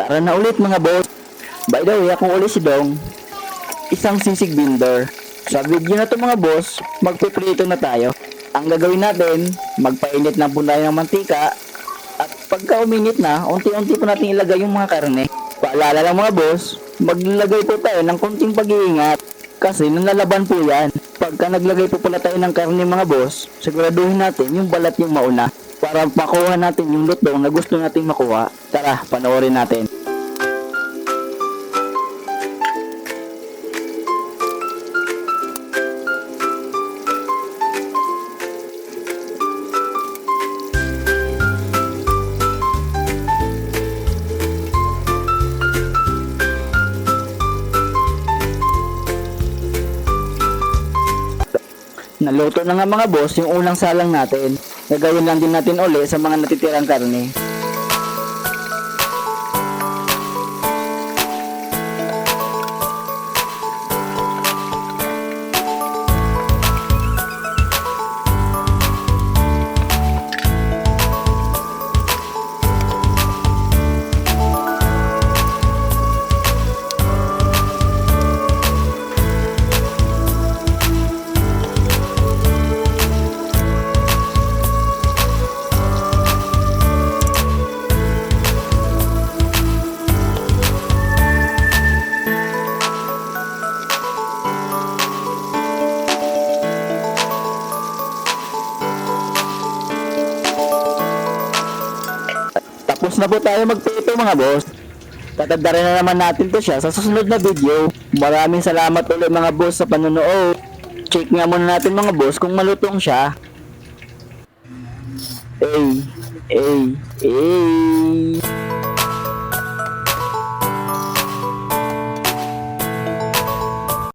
Tara na ulit mga boss. By the way, ako ulit si Dong, isang sisig builder. Sa video na to mga boss, magpiprito na tayo. Ang gagawin natin, magpainit lang po tayo ng mantika. At pagka uminit na, unti-unti po natin ilagay yung mga karne. Paalala lang mga boss, maglagay po tayo ng konting pag-iingat. Kasi nanlalaban po yan. Pagka naglagay po pala tayo ng karne mga boss, siguraduhin natin yung balat yung mauna. Para makuha natin yung lutong na gusto nating makuha. Tara, panoorin natin. Naluto na nga mga boss yung unang salang natin. Gagawin lang din natin uli sa mga natitirang karne. Tapos na po tayo magprito mga boss. Tatagdarin na naman natin to siya sa susunod na video. Maraming salamat ulit mga boss sa panonood. Check nga muna natin mga boss kung malutong siya. Ay.